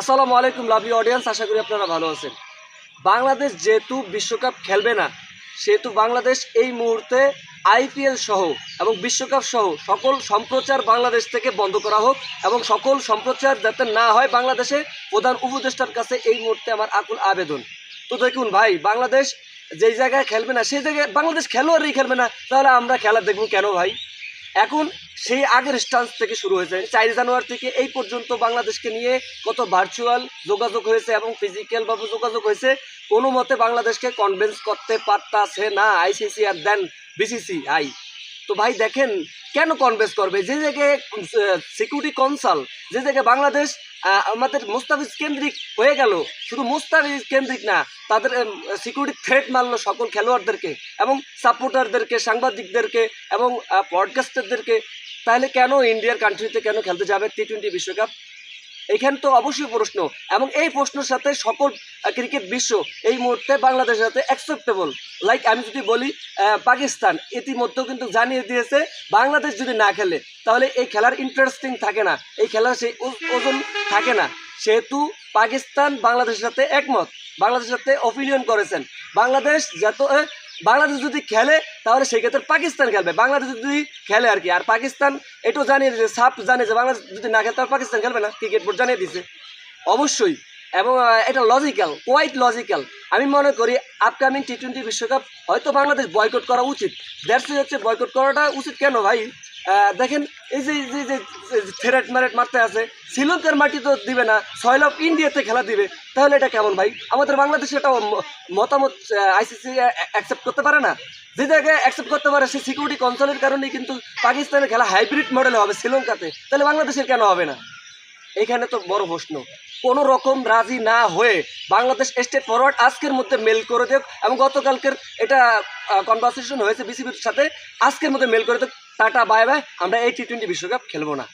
আসসালামু আলাইকুম lovely audience, আশা করি আপনারা ভালো আছেন। বাংলাদেশ যেহেতু বিশ্বকাপ খেলবে না, সেহেতু বাংলাদেশ এই মুহূর্তে আইপিএল সহ এবং বিশ্বকাপ সহ সকল সম্প্রচার বাংলাদেশ থেকে বন্ধ করা হোক এবং সকল সম্প্রচার যাতে না হয় বাংলাদেশে প্রধান উপদেষ্টার কাছে এই মুহূর্তে আমার আকুল আবেদন। তো দেখুন ভাই, বাংলাদেশ যেই জায়গায় খেলবে না সেই জায়গায় বাংলাদেশ খেলোয়াড়ই খেলবে না, তাহলে আমরা খেলা দেখব কেন ভাই? এখন সেই আগের স্টান্স থেকে শুরু হয়েছে, 4 জানুয়ারি থেকে এই পর্যন্ত বাংলাদেশকে নিয়ে কত ভার্চুয়াল যোগাযোগ হয়েছে এবং ফিজিক্যালভাবে যোগাযোগ হয়েছে, কোনো মতে বাংলাদেশকে কনভিন্স করতে পারতাছে না আইসিসি আর দেন বিসিসিআই। তো ভাই দেখেন, কেন কনভিন্স করবে? যে জায়গায় সিকিউরিটি কনসাল, যে জায়গায় বাংলাদেশ আমাদের মুস্তাফিজ কেন্দ্রিক হয়ে গেল, শুধু মুস্তাফিজ কেন্দ্রিক না, তাদের সিকিউরিটি থ্রেট মারলো সকল খেলোয়াড়দেরকে এবং সাপোর্টারদেরকে, সাংবাদিকদেরকে এবং ব্রডকাস্টারদেরকে। তাহলে কেন ইন্ডিয়ার কান্ট্রিতে কেন খেলতে যাবে টি-20 বিশ্বকাপ? এইখানে তো অবশ্যই প্রশ্ন, এবং এই প্রশ্নের সাথে সকল ক্রিকেট বিশ্ব এই মুহূর্তে বাংলাদেশের সাথে অ্যাকসেপ্টেবল। লাইক আমি যদি বলি, পাকিস্তান ইতিমধ্যেও কিন্তু জানিয়ে দিয়েছে বাংলাদেশ যদি না খেলে তাহলে এই খেলার ইন্টারেস্টিং থাকে না, এই খেলার সেই ওজন থাকে না। সেহেতু পাকিস্তান বাংলাদেশের সাথে একমত, বাংলাদেশের সাথে অপিনিয়ন করেছেন। বাংলাদেশ যদি খেলে তাহলে সেক্ষেত্রে পাকিস্তান খেলবে, বাংলাদেশ যদি খেলে আর কি। আর পাকিস্তান এটাও জানিয়ে দিয়েছে, সাফ জানিয়ে যে বাংলাদেশ যদি না খেলে তাহলে পাকিস্তান খেলবে না, ক্রিকেট বোর্ড জানিয়ে দিয়েছে অবশ্যই। এবং এটা লজিক্যাল, কোয়াইট লজিক্যাল। আমি মনে করি আপকামিং টি-20 বিশ্বকাপ হয়তো বাংলাদেশ বয়কট করা উচিত। দ্যাটস হচ্ছে বয়কট করাটা উচিত কেন ভাই? দেখেন, এই যে যে যে থ্রেট ম্যারেট মারতে আছে, শ্রীলঙ্কার মাটি তো দিবে না, সয়েল অফ ইন্ডিয়াতে খেলা দিবে, তাহলে এটা কেমন ভাই? আমাদের বাংলাদেশে এটা মতামত আইসিসি অ্যাকসেপ্ট করতে পারে না। যে জায়গায় অ্যাকসেপ্ট করতে পারে সেই সিকিউরিটি কনসার্নের কারণেই কিন্তু পাকিস্তানের খেলা হাইব্রিড মডেলে হবে শ্রীলঙ্কাতে, তাহলে বাংলাদেশের কেন হবে না? এইখানে তো বড় প্রশ্ন। কোনো রকম রাজি না হয়ে বাংলাদেশ স্টেট ফরওয়ার্ড আজকের মধ্যে মেল করে দেখ, এবং গতকালকের এটা কনভারসেশন হয়েছে বিসিবির সাথে, আজকের মধ্যে মেল করে দেখ, টাটা বাই বাই, আমরা এই টি-20 বিশ্বকাপ খেলবো না।